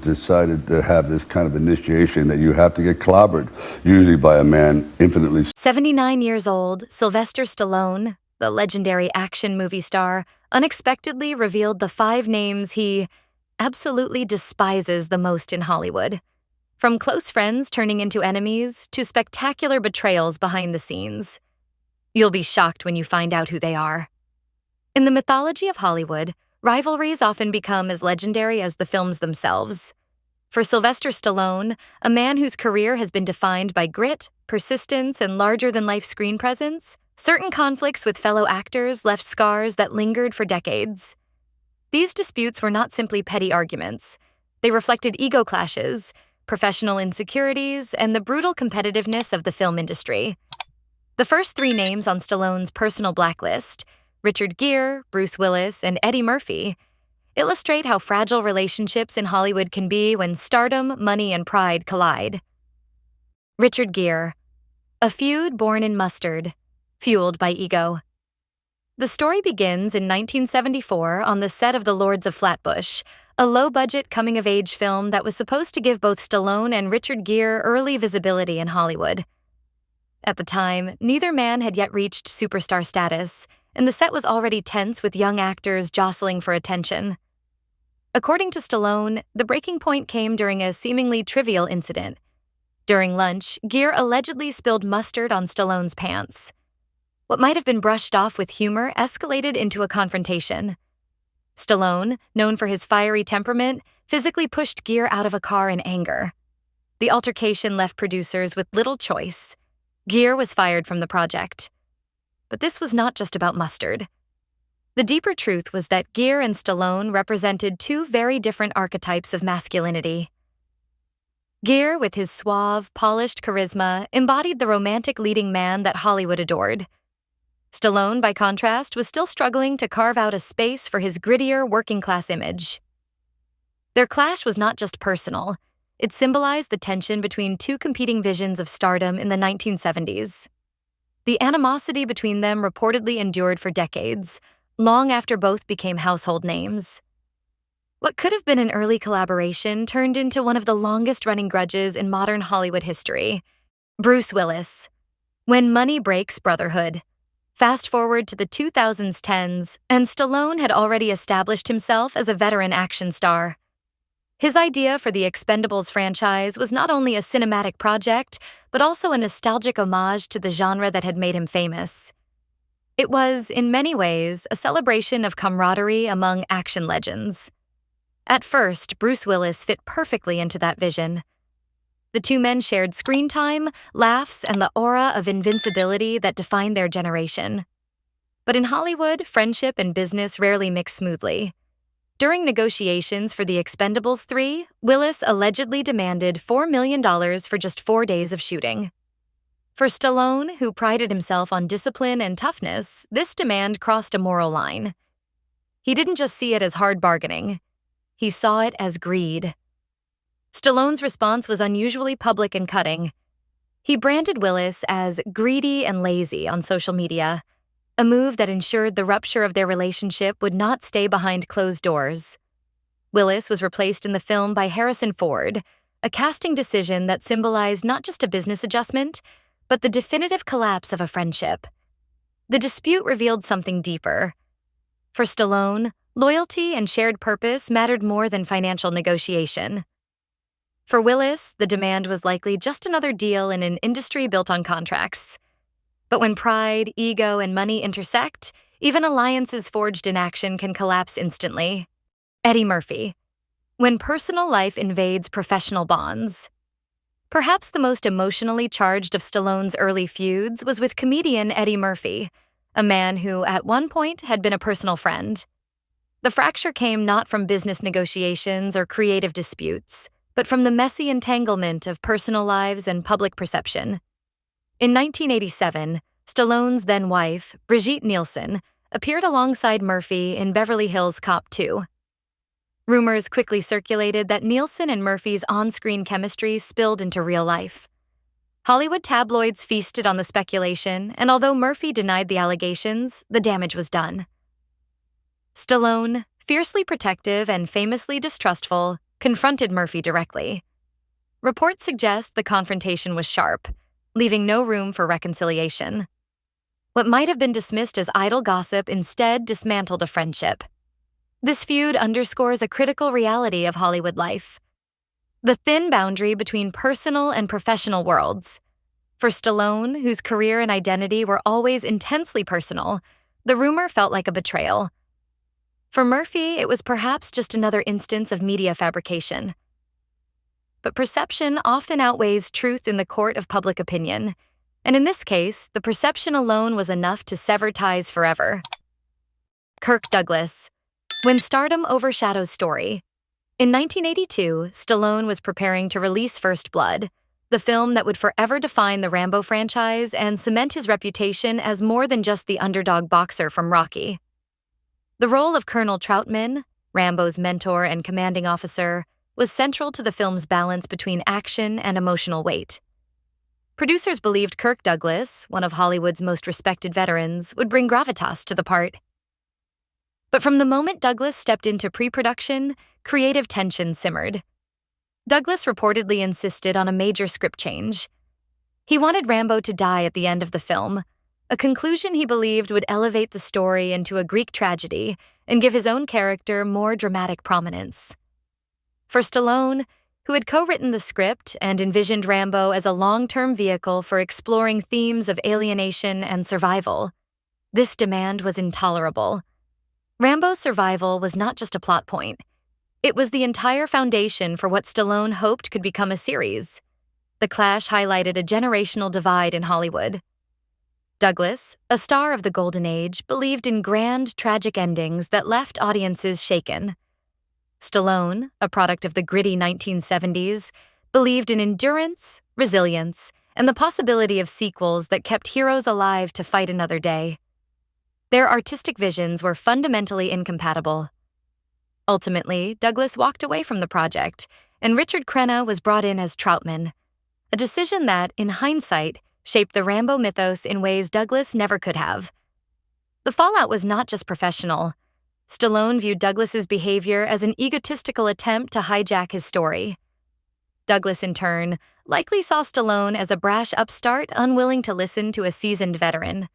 decided to have this kind of initiation that you have to get clobbered, usually by a man infinitely. 79 years old, Sylvester Stallone, the legendary action movie star, unexpectedly revealed the 5 names he absolutely despises the most in Hollywood. From close friends turning into enemies to spectacular betrayals behind the scenes. You'll be shocked when you find out who they are. In the mythology of Hollywood, rivalries often become as legendary as the films themselves. For Sylvester Stallone, a man whose career has been defined by grit, persistence, and larger-than-life screen presence, certain conflicts with fellow actors left scars that lingered for decades. These disputes were not simply petty arguments. They reflected ego clashes, professional insecurities, and the brutal competitiveness of the film industry. The first 3 names on Stallone's personal blacklist, Richard Gere, Bruce Willis, and Eddie Murphy, illustrate how fragile relationships in Hollywood can be when stardom, money, and pride collide. Richard Gere, a feud born in mustard, fueled by ego. The story begins in 1974 on the set of The Lords of Flatbush, a low-budget coming-of-age film that was supposed to give both Stallone and Richard Gere early visibility in Hollywood. At the time, neither man had yet reached superstar status, and the set was already tense with young actors jostling for attention. According to Stallone, the breaking point came during a seemingly trivial incident. During lunch, Gere allegedly spilled mustard on Stallone's pants. What might have been brushed off with humor escalated into a confrontation. Stallone, known for his fiery temperament, physically pushed Gere out of a car in anger. The altercation left producers with little choice. Gere was fired from the project. But this was not just about mustard. The deeper truth was that Gere and Stallone represented 2 very different archetypes of masculinity. Gere, with his suave, polished charisma, embodied the romantic leading man that Hollywood adored. Stallone, by contrast, was still struggling to carve out a space for his grittier, working-class image. Their clash was not just personal. It symbolized the tension between 2 competing visions of stardom in the 1970s. The animosity between them reportedly endured for decades, long after both became household names. What could have been an early collaboration turned into one of the longest-running grudges in modern Hollywood history. Bruce Willis. When money breaks brotherhood. Fast forward to the 2010s, and Stallone had already established himself as a veteran action star. His idea for the Expendables franchise was not only a cinematic project, but also a nostalgic homage to the genre that had made him famous. It was, in many ways, a celebration of camaraderie among action legends. At first, Bruce Willis fit perfectly into that vision. The 2 men shared screen time, laughs, and the aura of invincibility that defined their generation. But in Hollywood, friendship and business rarely mix smoothly. During negotiations for the Expendables 3, Willis allegedly demanded $4 million for just 4 days of shooting. For Stallone, who prided himself on discipline and toughness, this demand crossed a moral line. He didn't just see it as hard bargaining. He saw it as greed. Stallone's response was unusually public and cutting. He branded Willis as greedy and lazy on social media, a move that ensured the rupture of their relationship would not stay behind closed doors. Willis was replaced in the film by Harrison Ford, a casting decision that symbolized not just a business adjustment, but the definitive collapse of a friendship. The dispute revealed something deeper. For Stallone, loyalty and shared purpose mattered more than financial negotiation. For Willis, the demand was likely just another deal in an industry built on contracts. But when pride, ego, and money intersect, even alliances forged in action can collapse instantly. Eddie Murphy. When personal life invades professional bonds. Perhaps the most emotionally charged of Stallone's early feuds was with comedian Eddie Murphy, a man who, at one point, had been a personal friend. The fracture came not from business negotiations or creative disputes, but from the messy entanglement of personal lives and public perception. In 1987, Stallone's then-wife, Brigitte Nielsen, appeared alongside Murphy in Beverly Hills Cop 2. Rumors quickly circulated that Nielsen and Murphy's on-screen chemistry spilled into real life. Hollywood tabloids feasted on the speculation, and although Murphy denied the allegations, the damage was done. Stallone, fiercely protective and famously distrustful, confronted Murphy directly. Reports suggest the confrontation was sharp, leaving no room for reconciliation. What might have been dismissed as idle gossip instead dismantled a friendship. This feud underscores a critical reality of Hollywood life: the thin boundary between personal and professional worlds. For Stallone, whose career and identity were always intensely personal, the rumor felt like a betrayal. For Murphy, it was perhaps just another instance of media fabrication. But perception often outweighs truth in the court of public opinion, and in this case, the perception alone was enough to sever ties forever. Kirk Douglas. When stardom overshadows story. In 1982, Stallone was preparing to release First Blood, the film that would forever define the Rambo franchise and cement his reputation as more than just the underdog boxer from Rocky. The role of Colonel Troutman, Rambo's mentor and commanding officer, was central to the film's balance between action and emotional weight. Producers believed Kirk Douglas, one of Hollywood's most respected veterans, would bring gravitas to the part. But from the moment Douglas stepped into pre-production, creative tension simmered. Douglas reportedly insisted on a major script change. He wanted Rambo to die at the end of the film, a conclusion he believed would elevate the story into a Greek tragedy and give his own character more dramatic prominence. For Stallone, who had co-written the script and envisioned Rambo as a long-term vehicle for exploring themes of alienation and survival, this demand was intolerable. Rambo's survival was not just a plot point. It was the entire foundation for what Stallone hoped could become a series. The clash highlighted a generational divide in Hollywood. Douglas, a star of the Golden Age, believed in grand, tragic endings that left audiences shaken. Stallone, a product of the gritty 1970s, believed in endurance, resilience, and the possibility of sequels that kept heroes alive to fight another day. Their artistic visions were fundamentally incompatible. Ultimately, Douglas walked away from the project, and Richard Crenna was brought in as Troutman, a decision that, in hindsight, shaped the Rambo mythos in ways Douglas never could have. The fallout was not just professional. Stallone viewed Douglas's behavior as an egotistical attempt to hijack his story. Douglas, in turn, likely saw Stallone as a brash upstart unwilling to listen to a seasoned veteran.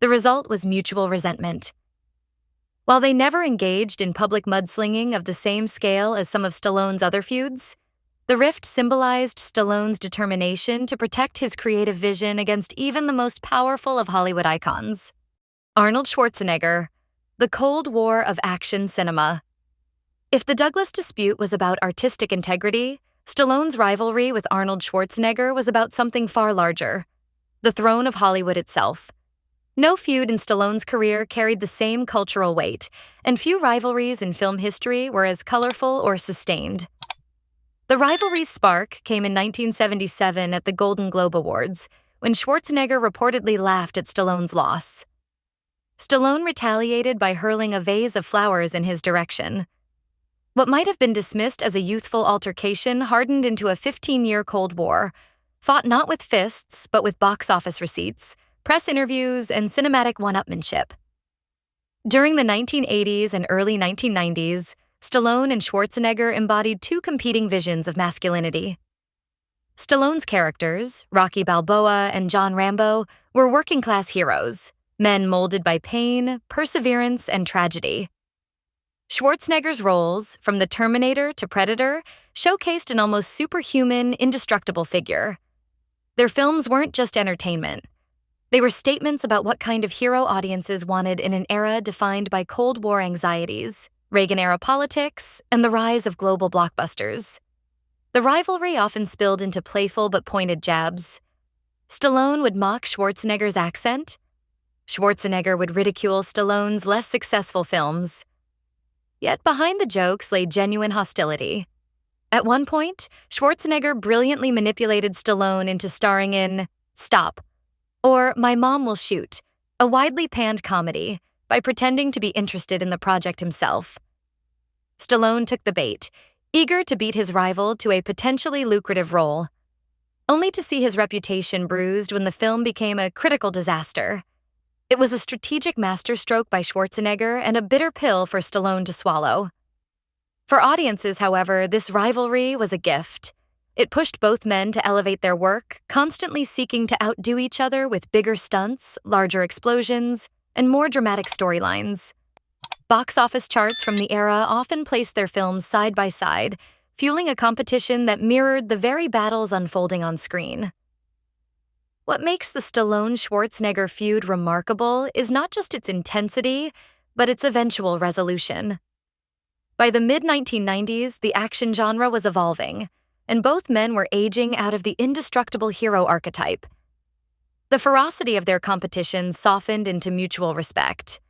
The result was mutual resentment. While they never engaged in public mudslinging of the same scale as some of Stallone's other feuds, the rift symbolized Stallone's determination to protect his creative vision against even the most powerful of Hollywood icons. Arnold Schwarzenegger, the Cold War of action cinema. If the Douglas dispute was about artistic integrity, Stallone's rivalry with Arnold Schwarzenegger was about something far larger: the throne of Hollywood itself. No feud in Stallone's career carried the same cultural weight, and few rivalries in film history were as colorful or sustained. The rivalry's spark came in 1977 at the Golden Globe Awards, when Schwarzenegger reportedly laughed at Stallone's loss. Stallone retaliated by hurling a vase of flowers in his direction. What might have been dismissed as a youthful altercation hardened into a 15-year Cold War, fought not with fists but with box office receipts, press interviews, and cinematic one-upmanship. During the 1980s and early 1990s, Stallone and Schwarzenegger embodied two competing visions of masculinity. Stallone's characters, Rocky Balboa and John Rambo, were working-class heroes, men molded by pain, perseverance, and tragedy. Schwarzenegger's roles, from the Terminator to Predator, showcased an almost superhuman, indestructible figure. Their films weren't just entertainment. They were statements about what kind of hero audiences wanted in an era defined by Cold War anxieties, Reagan-era politics, and the rise of global blockbusters. The rivalry often spilled into playful but pointed jabs. Stallone would mock Schwarzenegger's accent. Schwarzenegger would ridicule Stallone's less successful films. Yet behind the jokes lay genuine hostility. At one point, Schwarzenegger brilliantly manipulated Stallone into starring in Stop, or My Mom Will Shoot, a widely panned comedy, by pretending to be interested in the project himself. Stallone took the bait, eager to beat his rival to a potentially lucrative role, only to see his reputation bruised when the film became a critical disaster. It was a strategic masterstroke by Schwarzenegger and a bitter pill for Stallone to swallow. For audiences, however, this rivalry was a gift. It pushed both men to elevate their work, constantly seeking to outdo each other with bigger stunts, larger explosions, and more dramatic storylines. Box office charts from the era often placed their films side by side, fueling a competition that mirrored the very battles unfolding on screen. What makes the Stallone-Schwarzenegger feud remarkable is not just its intensity, but its eventual resolution. By the mid-1990s, the action genre was evolving, and both men were aging out of the indestructible hero archetype. The ferocity of their competition softened into mutual respect.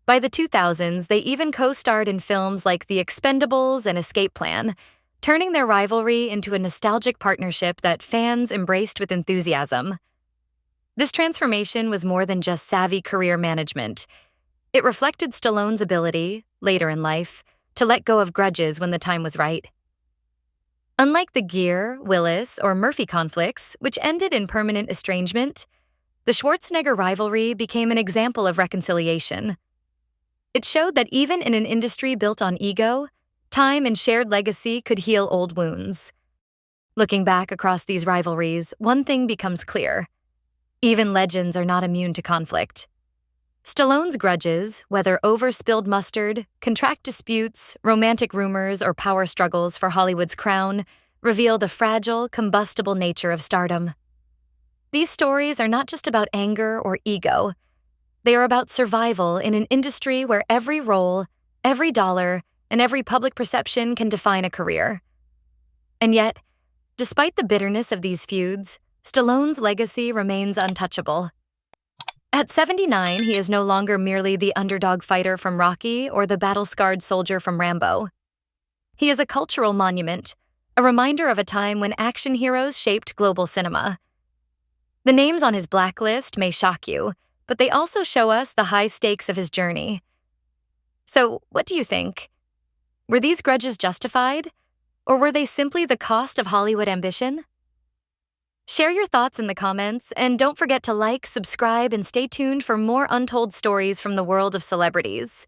By the 2000s, they even co-starred in films like The Expendables and Escape Plan, turning their rivalry into a nostalgic partnership that fans embraced with enthusiasm. This transformation was more than just savvy career management. It reflected Stallone's ability, later in life, to let go of grudges when the time was right. Unlike the Gere, Willis, or Murphy conflicts, which ended in permanent estrangement, the Schwarzenegger rivalry became an example of reconciliation. It showed that even in an industry built on ego, time and shared legacy could heal old wounds. Looking back across these rivalries, one thing becomes clear. Even legends are not immune to conflict. Stallone's grudges, whether over spilled mustard, contract disputes, romantic rumors, or power struggles for Hollywood's crown, reveal the fragile, combustible nature of stardom. These stories are not just about anger or ego. They are about survival in an industry where every role, every dollar, and every public perception can define a career. And yet, despite the bitterness of these feuds, Stallone's legacy remains untouchable. At 79, he is no longer merely the underdog fighter from Rocky or the battle-scarred soldier from Rambo. He is a cultural monument, a reminder of a time when action heroes shaped global cinema. The names on his blacklist may shock you, but they also show us the high stakes of his journey. So, what do you think? Were these grudges justified, or were they simply the cost of Hollywood ambition? Share your thoughts in the comments, and don't forget to like, subscribe, and stay tuned for more untold stories from the world of celebrities.